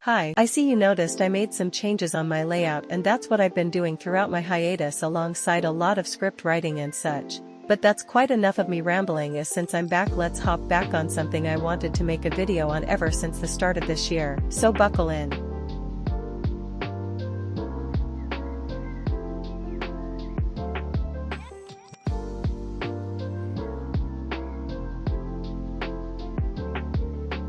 Hi, I see you noticed I made some changes on my layout, and that's what I've been doing throughout my hiatus alongside a lot of script writing and such. But that's quite enough of me rambling, as since I'm back, let's hop back on something I wanted to make a video on ever since the start of this year, so buckle in.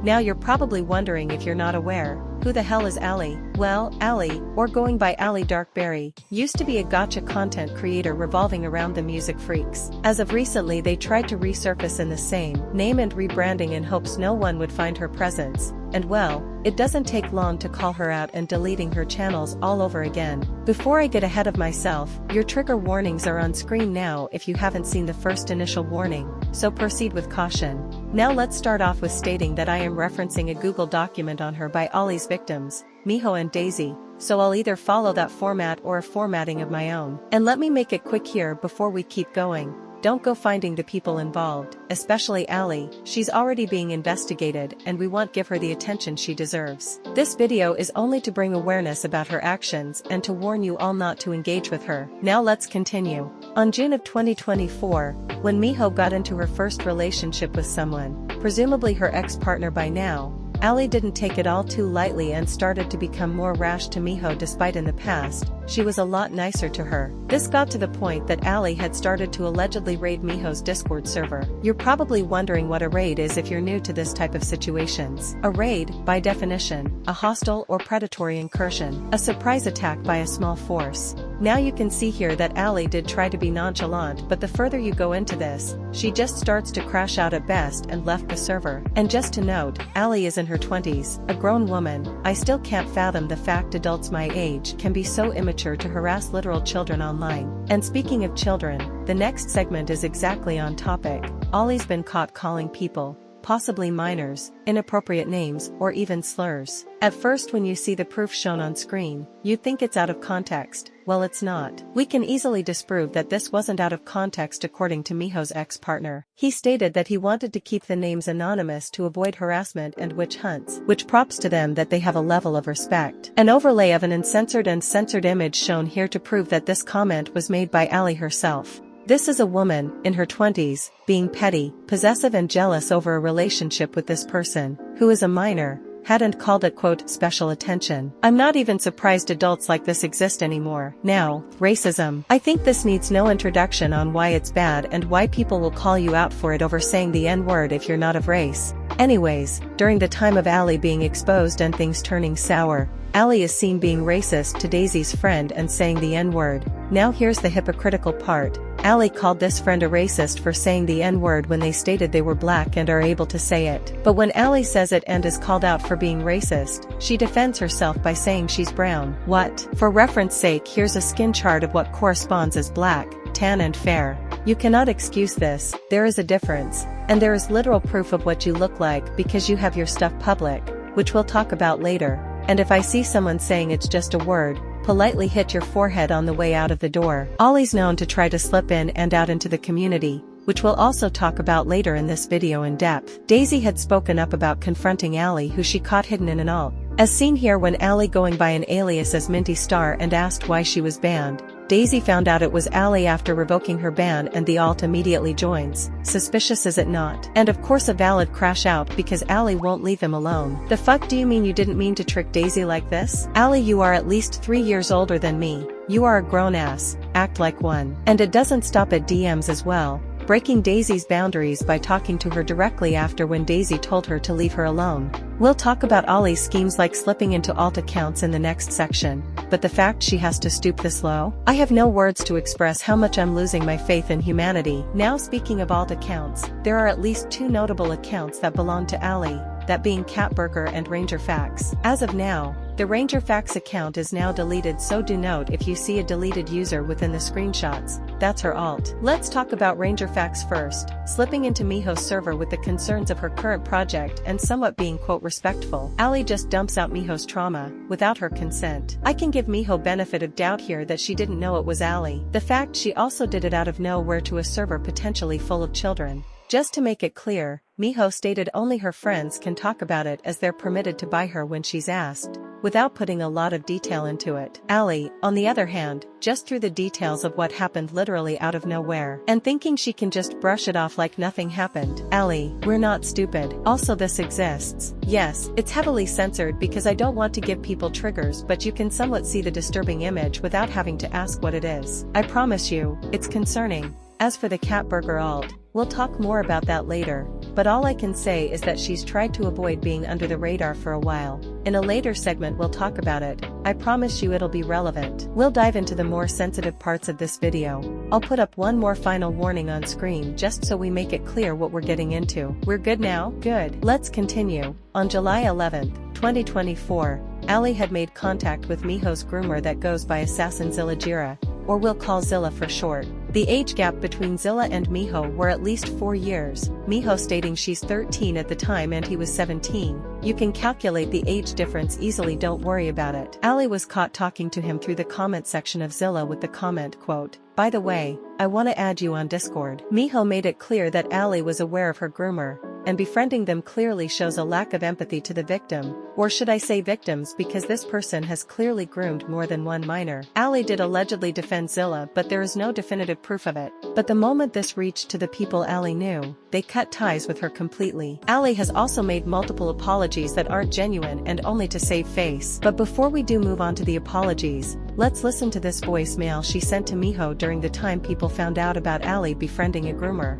Now you're probably wondering, if you're not aware, who the hell is Ally? Well, Ally, or going by Aly Darkberry, used to be a gacha content creator revolving around the music freaks. As of recently, they tried to resurface in the same name and rebranding in hopes no one would find her presence. And well, it doesn't take long to call her out and deleting her channels all over again. Before I get ahead of myself, your trigger warnings are on screen now if you haven't seen the first initial warning, so proceed with caution. Now let's start off with stating that I am referencing a Google document on her by Ally's victims, Miho and Daisy, so I'll either follow that format or a formatting of my own. And let me make it quick here before we keep going. Don't go finding the people involved, especially Ally. She's already being investigated and we won't give her the attention she deserves. This video is only to bring awareness about her actions and to warn you all not to engage with her. Now let's continue. On June of 2024, when Miho got into her first relationship with someone, presumably her ex-partner by now, Ally didn't take it all too lightly and started to become more rash to Miho, despite in the past, she was a lot nicer to her. This got to the point that Ally had started to allegedly raid Miho's Discord server. You're probably wondering what a raid is if you're new to this type of situations. A raid, by definition, a hostile or predatory incursion, a surprise attack by a small force. Now you can see here that Ally did try to be nonchalant, but the further you go into this, she just starts to crash out at best and left the server. And just to note, Ally is in her 20s, a grown woman. I still can't fathom the fact adults my age can be so immature to harass literal children online. And speaking of children, the next segment is exactly on topic. Ally's been caught calling people, possibly minors, inappropriate names or even slurs. At first, when you see the proof shown on screen, you think it's out of context. Well, it's not. We can easily disprove that this wasn't out of context according to Miho's ex-partner. He stated that he wanted to keep the names anonymous to avoid harassment and witch hunts, which props to them that they have a level of respect. An overlay of an uncensored and censored image shown here to prove that this comment was made by Ally herself. This is a woman, in her 20s, being petty, possessive and jealous over a relationship with this person, who is a minor, hadn't called it quote special attention. I'm not even surprised adults like this exist anymore. Now, racism. I think this needs no introduction on why it's bad and why people will call you out for it over saying the N-word if you're not of race. Anyways, during the time of Ally being exposed and things turning sour, Ally is seen being racist to Daisy's friend and saying the N-word. Now here's the hypocritical part. Ally called this friend a racist for saying the N-word when they stated they were black and are able to say it. But when Ally says it and is called out for being racist, she defends herself by saying she's brown. What? For reference sake, here's a skin chart of what corresponds as black, tan and fair. You cannot excuse this. There is a difference. And there is literal proof of what you look like because you have your stuff public, which we'll talk about later. And if I see someone saying it's just a word, politely hit your forehead on the way out of the door. Ally's known to try to slip in and out into the community, which we'll also talk about later in this video in depth. Daisy had spoken up about confronting Ally, who she caught hidden in an alt. As seen here, when Ally, going by an alias as Minty Star, and asked why she was banned, Daisy found out it was Ally after revoking her ban, and the alt immediately joins. Suspicious, is it not? And of course a valid crash out because Ally won't leave him alone. The fuck do you mean you didn't mean to trick Daisy like this? Ally, you are at least 3 years older than me. You are a grown ass. Act like one. And it doesn't stop at DMs as well, breaking Daisy's boundaries by talking to her directly after when Daisy told her to leave her alone. We'll talk about Ally's schemes like slipping into alt accounts in the next section, but the fact she has to stoop this low? I have no words to express how much I'm losing my faith in humanity. Now, speaking of alt accounts, there are at least 2 notable accounts that belong to Ally, that being Catburger and Ranger Facts. As of now, the Ranger Facts account is now deleted, so do note if you see a deleted user within the screenshots, that's her alt. Let's talk about Ranger Facts first. Slipping into Miho's server with the concerns of her current project and somewhat being quote respectful, Ally just dumps out Miho's trauma, without her consent. I can give Miho benefit of doubt here that she didn't know it was Ally. The fact she also did it out of nowhere to a server potentially full of children. Just to make it clear, Miho stated only her friends can talk about it as they're permitted to buy her when she's asked, without putting a lot of detail into it. Ally, on the other hand, just threw the details of what happened literally out of nowhere, and thinking she can just brush it off like nothing happened. Ally, we're not stupid. Also, this exists. Yes, it's heavily censored because I don't want to give people triggers, but you can somewhat see the disturbing image without having to ask what it is. I promise you, it's concerning. As for the cat burger alt, we'll talk more about that later, but all I can say is that she's tried to avoid being under the radar for a while. In a later segment we'll talk about it. I promise you it'll be relevant. We'll dive into the more sensitive parts of this video. I'll put up one more final warning on screen just so we make it clear what we're getting into. We're good now? Good. Let's continue. On July 11th, 2024, Ally had made contact with Miho's groomer that goes by Assassin Zilla Jira, or we'll call Zilla for short. The age gap between Zilla and Miho were at least 4 years, Miho stating she's 13 at the time and he was 17. You can calculate the age difference easily, don't worry about it. Ally was caught talking to him through the comment section of Zilla with the comment, quote, "By the way, I wanna add you on Discord." Miho made it clear that Ally was aware of her groomer, and befriending them clearly shows a lack of empathy to the victim, or should I say victims, because this person has clearly groomed more than one minor. Ally did allegedly defend Zilla, but there is no definitive proof of it. But the moment this reached to the people Ally knew, they cut ties with her completely. Ally has also made multiple apologies that aren't genuine and only to save face. But before we do move on to the apologies, let's listen to this voicemail she sent to Miho during the time people found out about Ally befriending a groomer.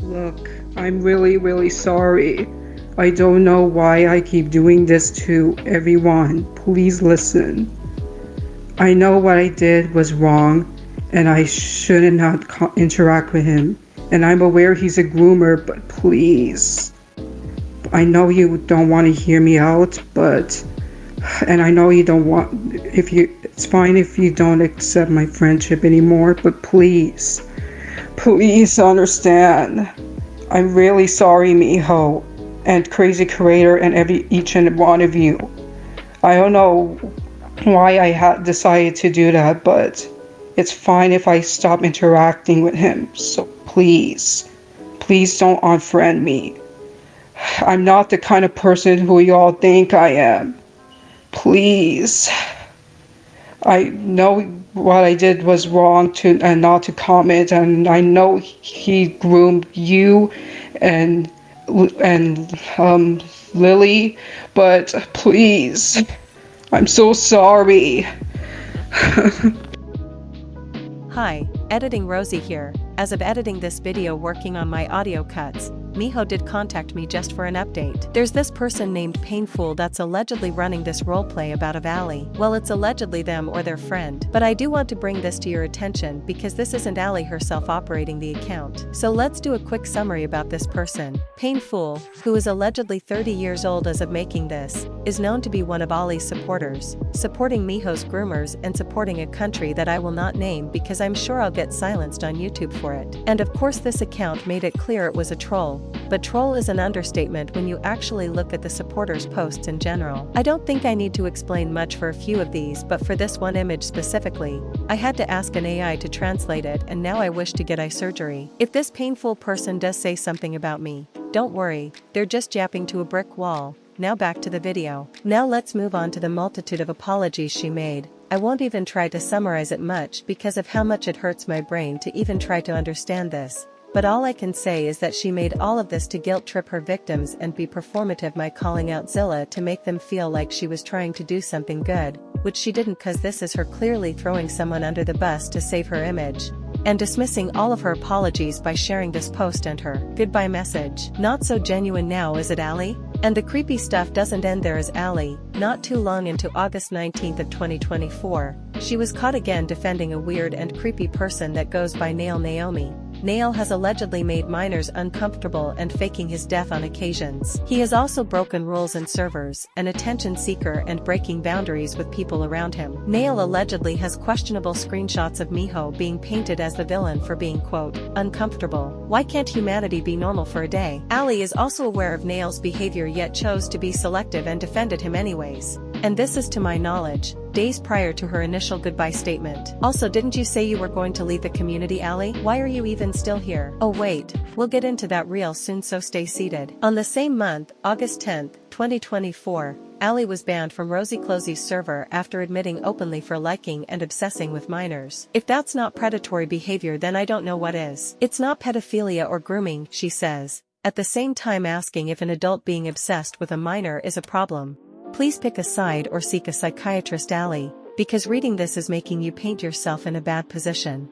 Look, I'm really sorry. I don't know why I keep doing this to everyone. Please listen. I know what I did was wrong, and I should not interact with him. And I'm aware he's a groomer, but please. I know you don't want to hear me out, and I know you don't want, it's fine if you don't accept my friendship anymore, but please understand. I'm really sorry, Miho, and Crazy Creator, and each and one of you. I don't know why I decided to do that, but it's fine if I stop interacting with him. So please don't unfriend me. I'm not the kind of person who y'all think I am. Please. I know what I did was wrong and not to comment, and I know he groomed you and Lily, but please, I'm so sorry. Hi, Editing Rosie here. As of editing this video working on my audio cuts, Miho did contact me just for an update. There's this person named Painful that's allegedly running this roleplay about of Ally. Well, it's allegedly them or their friend. But I do want to bring this to your attention because this isn't Ally herself operating the account. So let's do a quick summary about this person. Painful, who is allegedly 30 years old as of making this, is known to be one of Ally's supporters, supporting Miho's groomers and supporting a country that I will not name because I'm sure I'll get silenced on YouTube for it. And of course this account made it clear it was a troll. But troll is an understatement when you actually look at the supporters' posts in general. I don't think I need to explain much for a few of these, but for this one image specifically, I had to ask an AI to translate it, and now I wish to get eye surgery. If this Painful person does say something about me, don't worry, they're just yapping to a brick wall. Now back to the video. Now let's move on to the multitude of apologies she made. I won't even try to summarize it much because of how much it hurts my brain to even try to understand this. But all I can say is that she made all of this to guilt trip her victims and be performative by calling out Zilla to make them feel like she was trying to do something good, which she didn't, cause this is her clearly throwing someone under the bus to save her image. And dismissing all of her apologies by sharing this post and her goodbye message. Not so genuine now, is it, Ally? And the creepy stuff doesn't end there, as Ally, not too long into August 19th of 2024, she was caught again defending a weird and creepy person that goes by Nail Naomi. Nail has allegedly made minors uncomfortable and faking his death on occasions. He has also broken rules in servers, an attention seeker, and breaking boundaries with people around him. Nail allegedly has questionable screenshots of Miho being painted as the villain for being, quote, uncomfortable. Why can't humanity be normal for a day? Ally is also aware of Nail's behavior yet chose to be selective and defended him anyways. And this is to my knowledge, days prior to her initial goodbye statement. Also, didn't you say you were going to leave the community, Ally? Why are you even still here? Oh wait, we'll get into that real soon, so stay seated. On the same month, August 10th, 2024, Ally was banned from Rosie Closey's server after admitting openly for liking and obsessing with minors. If that's not predatory behavior, then I don't know what is. It's not pedophilia or grooming, she says, at the same time asking if an adult being obsessed with a minor is a problem. Please pick a side or seek a psychiatrist, Ally, because reading this is making you paint yourself in a bad position.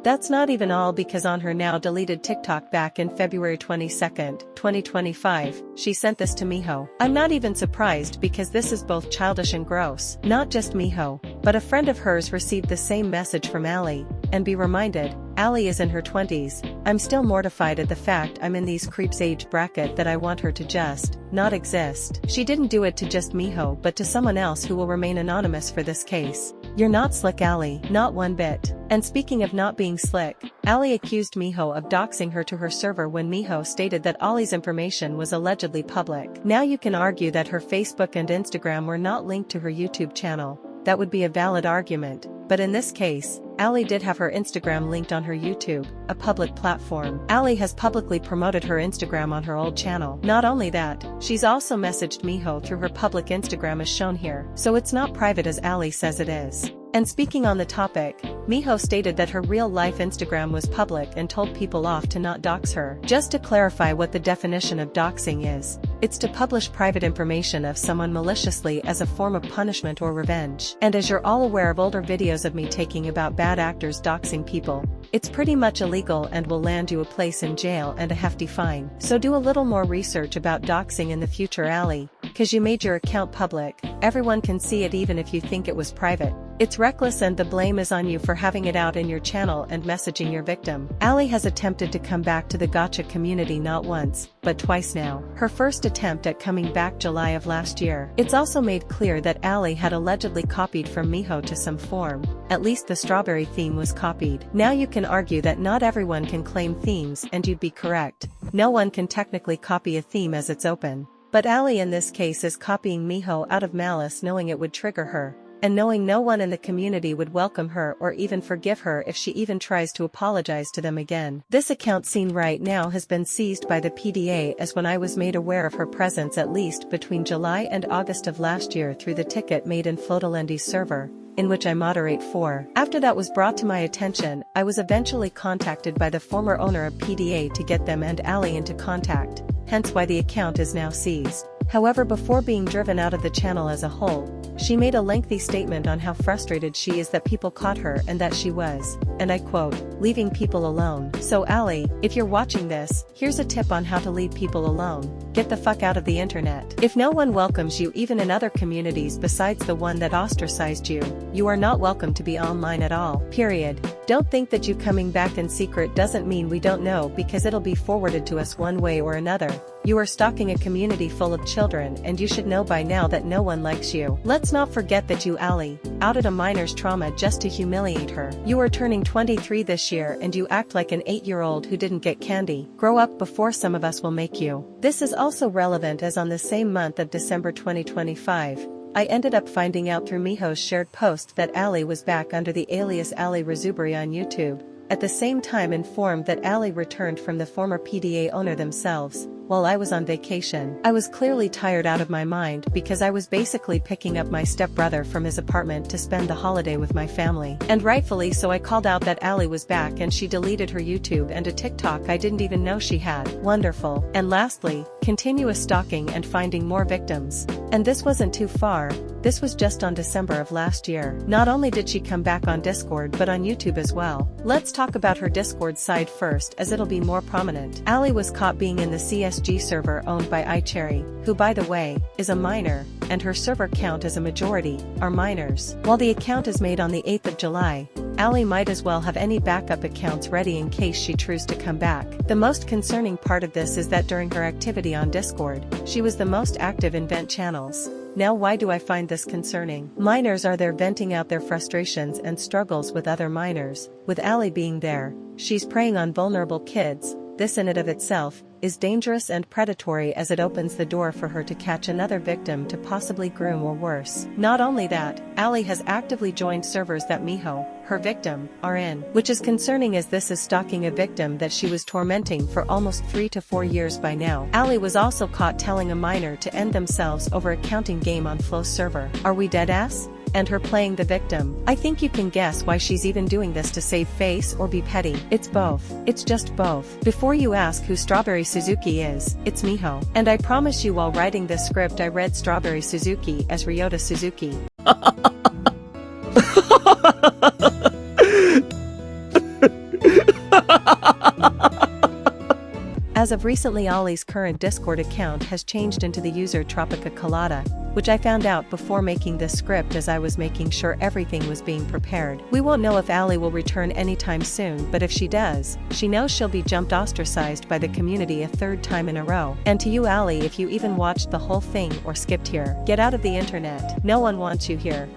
That's not even all, because on her now deleted TikTok back in February 22nd, 2025, she sent this to Miho. I'm not even surprised, because this is both childish and gross. Not just Miho, but a friend of hers received the same message from Ally, and be reminded, Ally is in her 20s, I'm still mortified at the fact I'm in these creeps age bracket that I want her to just not exist. She didn't do it to just Miho, but to someone else who will remain anonymous for this case. You're not slick, Ally, not one bit. And speaking of not being slick, Ally accused Miho of doxing her to her server when Miho stated that Ally's information was allegedly public. Now you can argue that her Facebook and Instagram were not linked to her YouTube channel. That would be a valid argument, but in this case, Ally did have her Instagram linked on her YouTube, a public platform. Ally has publicly promoted her Instagram on her old channel. Not only that, she's also messaged Miho through her public Instagram as shown here, so it's not private as Ally says it is. And speaking on the topic, Miho stated that her real-life Instagram was public and told people off to not dox her. Just to clarify what the definition of doxing is, it's to publish private information of someone maliciously as a form of punishment or revenge. And as you're all aware of older videos of me taking about bad actors doxing people, it's pretty much illegal and will land you a place in jail and a hefty fine. So do a little more research about doxing in the future, Ally, cause you made your account public, everyone can see it even if you think it was private. It's reckless and the blame is on you for having it out in your channel and messaging your victim. Ally has attempted to come back to the Gacha community not once, but twice now. Her first attempt at coming back July of last year. It's also made clear that Ally had allegedly copied from Miho to some form, at least the strawberry theme was copied. Now you can argue that not everyone can claim themes and you'd be correct. No one can technically copy a theme as it's open. But Ally in this case is copying Miho out of malice, knowing it would trigger her, and knowing no one in the community would welcome her or even forgive her if she even tries to apologize to them again. This account seen right now has been seized by the PDA, as when I was made aware of her presence at least between July and August of last year through the ticket made in Flodolendi's server, in which I moderate for. After that was brought to my attention, I was eventually contacted by the former owner of PDA to get them and Ally into contact, hence why the account is now seized. However, before being driven out of the channel as a whole, she made a lengthy statement on how frustrated she is that people caught her and that she was, and I quote, leaving people alone. So Ally, if you're watching this, here's a tip on how to leave people alone. Get the fuck out of the internet. If no one welcomes you even in other communities besides the one that ostracized you, you are not welcome to be online at all, period. Don't think that you coming back in secret doesn't mean we don't know, because it'll be forwarded to us one way or another. You are stalking a community full of children and you should know by now that no one likes you. Let's not forget that you, Ally, outed a minor's trauma just to humiliate her. You are turning 23 this year and you act like an 8-year-old who didn't get candy. Grow up before some of us will make you. This is also relevant as on the same month of December 2025, I ended up finding out through Miho's shared post that Ally was back under the alias Ally Razubari on YouTube, at the same time informed that Ally returned from the former PDA owner themselves. While I was on vacation, I was clearly tired out of my mind because I was basically picking up my stepbrother from his apartment to spend the holiday with my family. And rightfully so, I called out that Ally was back and she deleted her YouTube and a TikTok I didn't even know she had. Wonderful. And lastly, continuous stalking and finding more victims. And this wasn't too far. This was just on December of last year. Not only did she come back on Discord but on YouTube as well. Let's talk about her Discord side first, as it'll be more prominent. Ally was caught being in the CSG server owned by iCherry, who by the way, is a minor, and her server count as a majority, are minors. While the account is made on the 8th of July, Ally might as well have any backup accounts ready in case she chooses to come back. The most concerning part of this is that during her activity on Discord, she was the most active in vent channels. Now why do I find this concerning? Minors are there venting out their frustrations and struggles with other minors. With Ally being there, she's preying on vulnerable kids. This in and of itself is dangerous and predatory as it opens the door for her to catch another victim to possibly groom or worse. Not only that, Ally has actively joined servers that Miho, her victim, are in, which is concerning as this is stalking a victim that she was tormenting for almost 3 to 4 years by now. Ally was also caught telling a minor to end themselves over a counting game on Flo's server. Are we deadass? And her playing the victim. I think you can guess why she's even doing this to save face or be petty. It's both. It's just both. Before you ask who Strawberry Suzuki is, it's Miho. And I promise you while writing this script I read Strawberry Suzuki as Ryota Suzuki. As of recently, Ally's current Discord account has changed into the user Tropica Colada, which I found out before making this script as I was making sure everything was being prepared. We won't know if Ally will return anytime soon, but if she does, she knows she'll be jumped ostracized by the community a 3rd time in a row. And to you Ally, if you even watched the whole thing or skipped here, get out of the internet. No one wants you here.